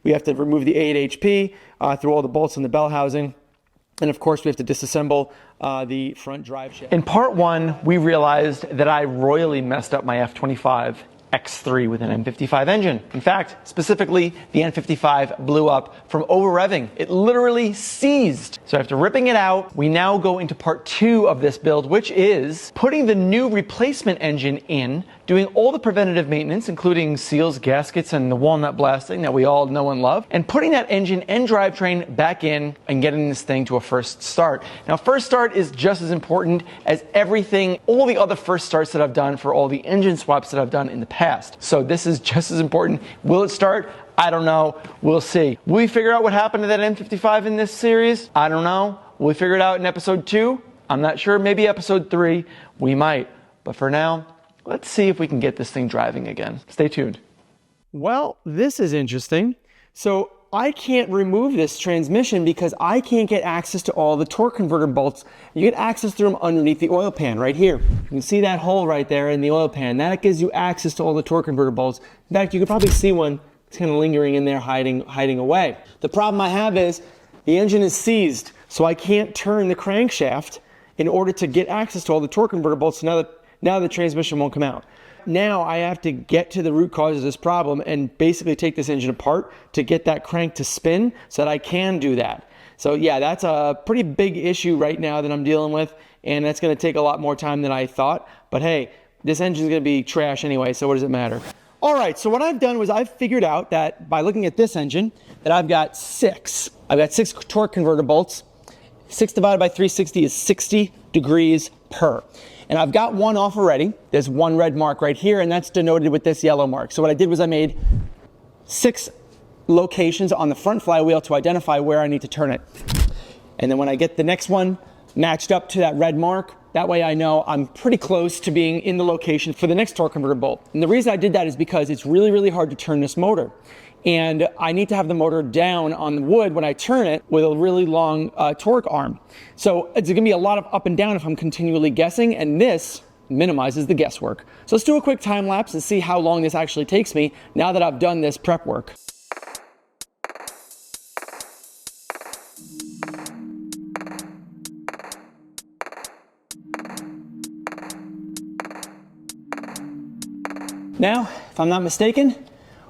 We have to remove the 8 HP through all the bolts in the bell housing. And of course, we have to disassemble the front drive shaft. In part one, we realized that I royally messed up my F25 X3 with an N55 engine. In fact, specifically, the N55 blew up from over-revving. It literally seized. So after ripping it out, we now go into part two of this build, which is putting the new replacement engine in, doing all the preventative maintenance, including seals, gaskets, and the walnut blasting that we all know and love, and putting that engine and drivetrain back in and getting this thing to a first start. Now, first start is just as important as everything, all the other first starts that I've done for all the engine swaps that I've done in the past. So this is just as important. Will it start? I don't know. We'll see. Will we figure out what happened to that N55 in this series? I don't know. Will we figure it out in episode 2? I'm not sure. Maybe episode 3. We might. But for now, let's see if we can get this thing driving again. Stay tuned. Well, this is interesting. So I can't remove this transmission because I can't get access to all the torque converter bolts. You get access through them underneath the oil pan right here. You can see that hole right there in the oil pan. That gives you access to all the torque converter bolts. In fact, you could probably see one. It's kind of lingering in there, hiding away. The problem I have is the engine is seized, so I can't turn the crankshaft in order to get access to all the torque converter bolts. So now the transmission won't come out. Now I have to get to the root cause of this problem and basically take this engine apart to get that crank to spin so that I can do that. So yeah, that's a pretty big issue right now that I'm dealing with, and that's going to take a lot more time than I thought. But hey, this engine's going to be trash anyway, so what does it matter? All right, so what I've done was I've figured out that by looking at this engine that I've got six torque converter bolts. 6 divided by 360 is 60 degrees per. And I've got one off already. There's one red mark right here, and that's denoted with this yellow mark. So what I did was I made 6 locations on the front flywheel to identify where I need to turn it. And then when I get the next one matched up to that red mark, that way I know I'm pretty close to being in the location for the next torque converter bolt. And the reason I did that is because it's really, really hard to turn this motor. And I need to have the motor down on the wood when I turn it with a really long torque arm. So it's gonna be a lot of up and down if I'm continually guessing, and this minimizes the guesswork. So let's do a quick time lapse and see how long this actually takes me now that I've done this prep work. Now, if I'm not mistaken,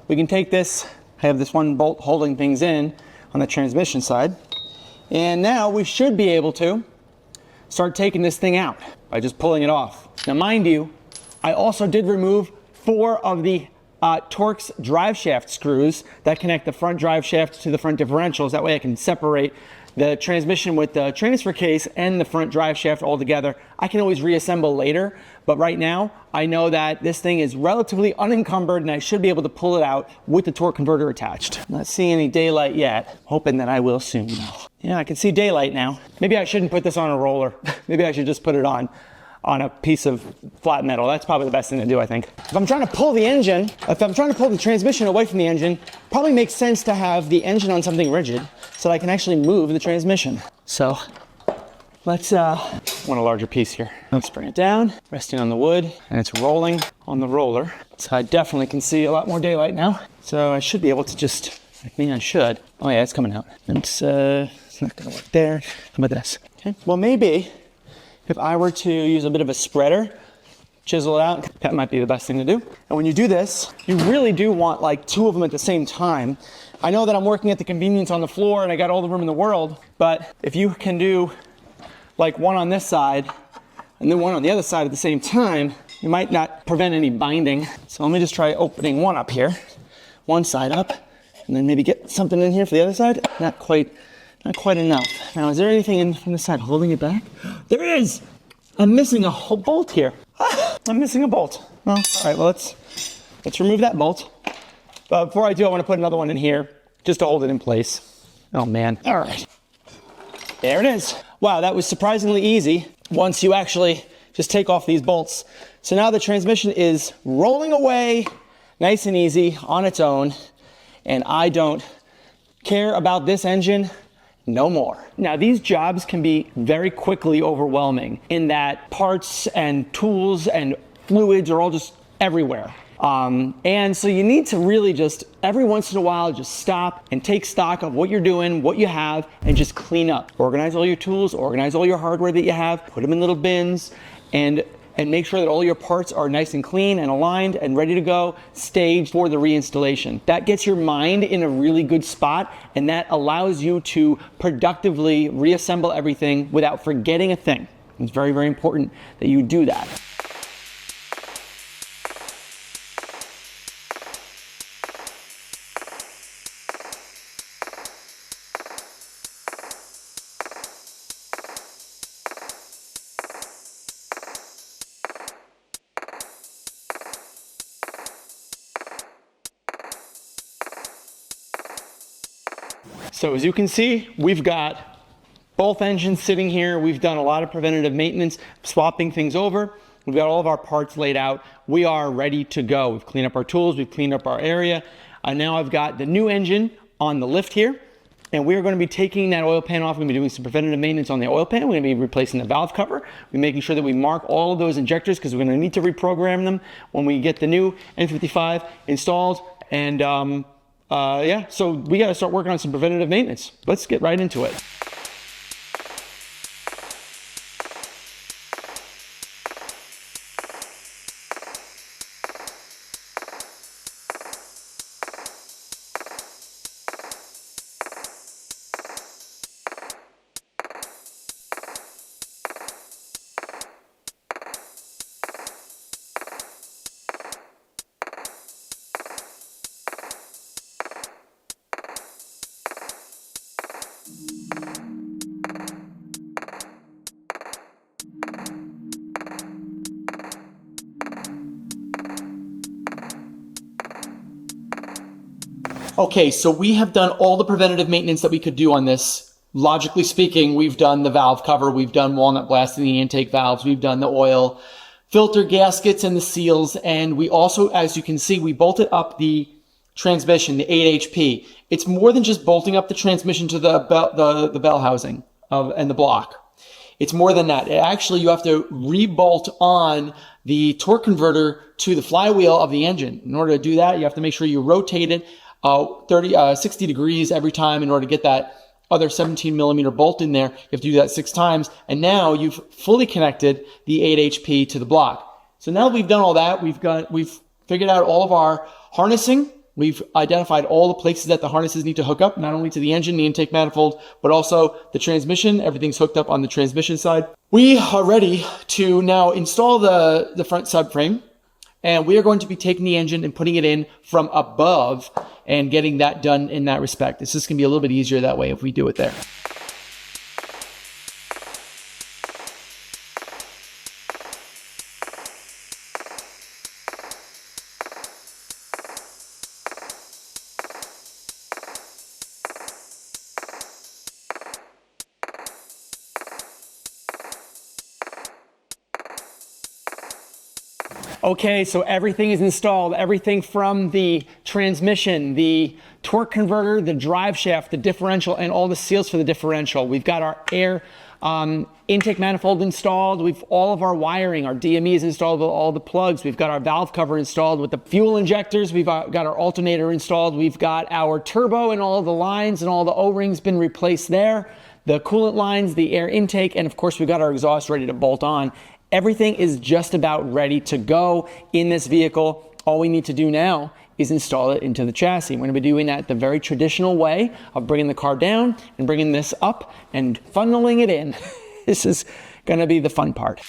we can take this. I have this one bolt holding things in on the transmission side. And now we should be able to start taking this thing out by just pulling it off. Now, mind you, I also did remove 4 of the Torx drive shaft screws that connect the front drive shaft to the front differentials. That way I can separate the transmission with the transfer case and the front drive shaft all together. I can always reassemble later, but right now I know that this thing is relatively unencumbered and I should be able to pull it out with the torque converter attached. Not seeing any daylight yet, hoping that I will soon. Yeah, I can see daylight now. Maybe I shouldn't put this on a roller. Maybe I should just put it on a piece of flat metal. That's probably the best thing to do, I think. If I'm trying to pull the engine, if I'm trying to pull the transmission away from the engine, probably makes sense to have the engine on something rigid so that I can actually move the transmission. So let's, want a larger piece here. Let's bring it down, resting on the wood, and it's rolling on the roller. So I definitely can see a lot more daylight now. So I should be able to just, I should. Oh yeah, it's coming out. It's not gonna work there. How about this? Okay, well maybe, if I were to use a bit of a spreader, chisel it out, that might be the best thing to do. And when you do this, you really do want like 2 of them at the same time. I know that I'm working at the convenience on the floor and I got all the room in the world, but if you can do like one on this side and then one on the other side at the same time, you might not prevent any binding. So let me just try opening one up here, one side up, and then maybe get something in here for the other side. Not quite enough. Now, is there anything in from the side holding it back? There is! I'm missing a whole bolt here. I'm missing a bolt. Well, all right, well, let's remove that bolt. But before I do, I want to put another one in here just to hold it in place. Oh, man. All right. There it is. Wow, that was surprisingly easy once you actually just take off these bolts. So now the transmission is rolling away nice and easy on its own, and I don't care about this engine no more. Now, these jobs can be very quickly overwhelming in that parts and tools and fluids are all just everywhere. And so you need to really just, every once in a while, just stop and take stock of what you're doing, what you have, and just clean up. Organize all your tools, organize all your hardware that you have, put them in little bins, and make sure that all your parts are nice and clean and aligned and ready to go, staged for the reinstallation. That gets your mind in a really good spot, and that allows you to productively reassemble everything without forgetting a thing. It's very, very important that you do that. So as you can see, we've got both engines sitting here. We've done a lot of preventative maintenance, swapping things over. We've got all of our parts laid out. We are ready to go. We've cleaned up our tools, we've cleaned up our area. And now I've got the new engine on the lift here. And we're going to be taking that oil pan off. We're going to be doing some preventative maintenance on the oil pan. We're going to be replacing the valve cover. We're making sure that we mark all of those injectors because we're going to need to reprogram them when we get the new N55 installed. And yeah, so we got to start working on some preventative maintenance. Let's get right into it. Okay, so we have done all the preventative maintenance that we could do on this. Logically speaking, we've done the valve cover, we've done walnut blasting the intake valves, we've done the oil filter gaskets and the seals, and we also, as you can see, we bolted up the transmission, the 8 HP. It's more than just bolting up the transmission to the bell housing and the block. It's more than that. Actually, you have to re-bolt on the torque converter to the flywheel of the engine. In order to do that, you have to make sure you rotate it 60 degrees every time in order to get that other 17 millimeter bolt in there. You have to do that 6 times. And now you've fully connected the 8 HP to the block. So now that we've done all that, we've figured out all of our harnessing. We've identified all the places that the harnesses need to hook up, not only to the engine, the intake manifold, but also the transmission. Everything's hooked up on the transmission side. We are ready to now install the front subframe. And we are going to be taking the engine and putting it in from above and getting that done in that respect. It's just going to be a little bit easier that way if we do it there. Okay, so everything is installed. Everything from the transmission, the torque converter, the drive shaft, the differential, and all the seals for the differential. We've got our air intake manifold installed. We've all of our wiring, our DME is installed with all the plugs. We've got our valve cover installed with the fuel injectors. We've got our alternator installed. We've got our turbo and all the lines and all the O-rings been replaced there. The coolant lines, the air intake, and of course we've got our exhaust ready to bolt on. Everything is just about ready to go in this vehicle. All we need to do now is install it into the chassis. We're going to be doing that the very traditional way of bringing the car down and bringing this up and funneling it in. This is going to be the fun part.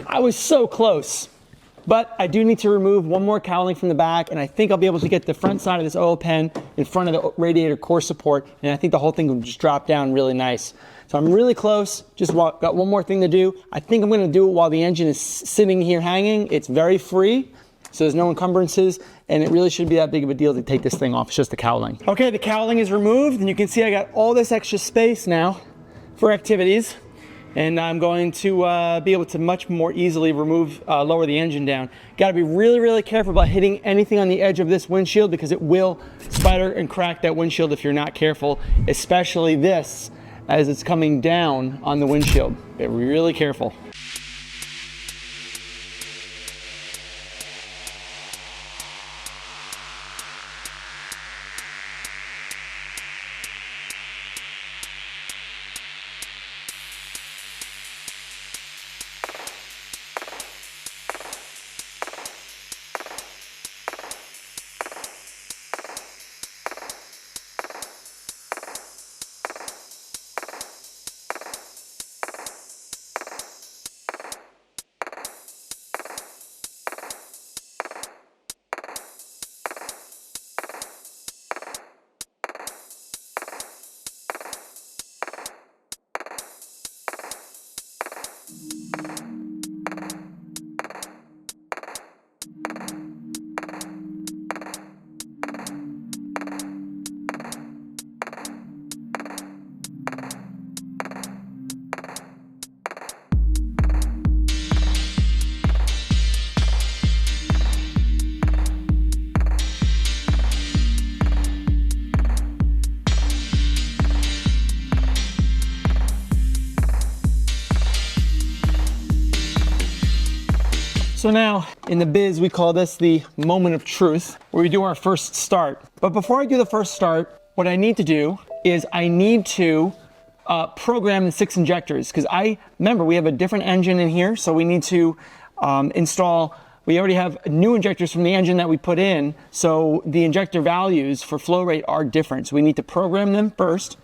I was so close, but I do need to remove one more cowling from the back, and I think I'll be able to get the front side of this oil pan in front of the radiator core support, and I think the whole thing will just drop down really nice. So I'm really close, just got one more thing to do. I think I'm gonna do it while the engine is sitting here hanging. It's very free, so there's no encumbrances, and it really shouldn't be that big of a deal to take this thing off. It's just the cowling. Okay, the cowling is removed, and you can see I got all this extra space now for activities, and I'm going to be able to much more easily lower the engine down. Got to be really, really careful about hitting anything on the edge of this windshield, because it will spider and crack that windshield if you're not careful, especially this as it's coming down on the windshield. Be really careful. So now, in the biz, we call this the moment of truth, where we do our first start. But before I do the first start, what I need to do is I need to program the 6 injectors, because remember, we have a different engine in here, so we need to we already have new injectors from the engine that we put in, so the injector values for flow rate are different. So we need to program them first,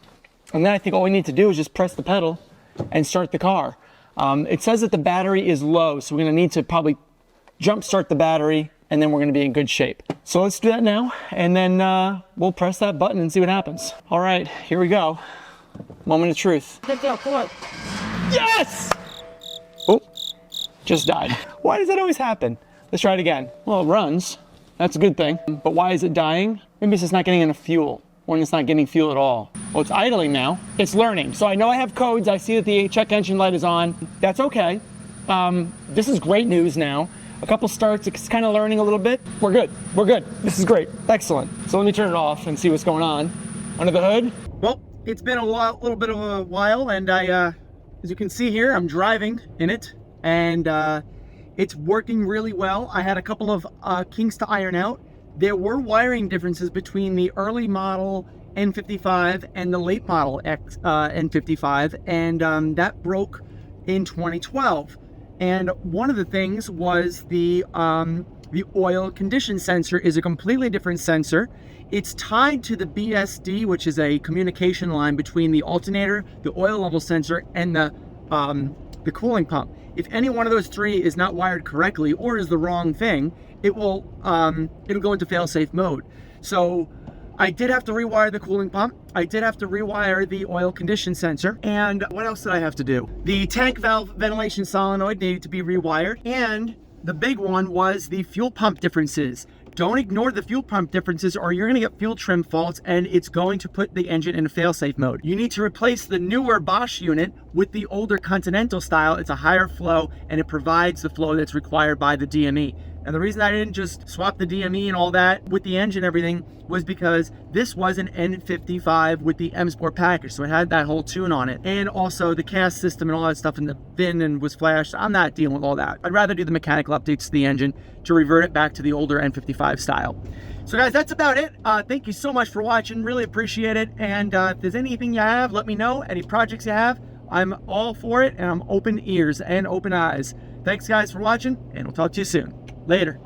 and then I think all we need to do is just press the pedal and start the car. It says that the battery is low, so we're gonna need to probably jump start the battery, and then we're gonna be in good shape. So let's do that now, and then we'll press that button and see what happens. All right, here we go. Moment of truth. Yes! Oh, just died. Why does that always happen? Let's try it again. Well, it runs. That's a good thing. But why is it dying? Maybe it's just not getting enough fuel, or it's not getting fuel at all. Well, it's idling now. It's learning. So I know I have codes. I see that the check engine light is on. That's okay. This is great news now. A couple starts, it's kind of learning a little bit. We're good. We're good. This is great. Excellent. So let me turn it off and see what's going on under the hood. Well, it's been a little bit of a while, and as you can see here, I'm driving in it, and it's working really well. I had a couple of kinks to iron out. There were wiring differences between the early model N55 and the late model N55, and that broke in 2012. And one of the things was the oil condition sensor is a completely different sensor. It's tied to the BSD, which is a communication line between the alternator, the oil level sensor, and the cooling pump. If any one of those three is not wired correctly or is the wrong thing, it'll go into fail-safe mode. So I did have to rewire the cooling pump. I did have to rewire the oil condition sensor. And what else did I have to do? The tank valve ventilation solenoid needed to be rewired. And the big one was the fuel pump differences. Don't ignore the fuel pump differences, or you're gonna get fuel trim faults, and it's going to put the engine in fail-safe mode. You need to replace the newer Bosch unit with the older Continental style. It's a higher flow, and it provides the flow that's required by the DME. And the reason I didn't just swap the DME and all that with the engine and everything was because this was an N55 with the M Sport package, so it had that whole tune on it. And also the CAS system and all that stuff in the bin and was flashed. I'm not dealing with all that. I'd rather do the mechanical updates to the engine to revert it back to the older N55 style. So guys, that's about it. Thank you so much for watching. Really appreciate it. And if there's anything you have, let me know. Any projects you have, I'm all for it, and I'm open ears and open eyes. Thanks guys for watching, and we'll talk to you soon. Later.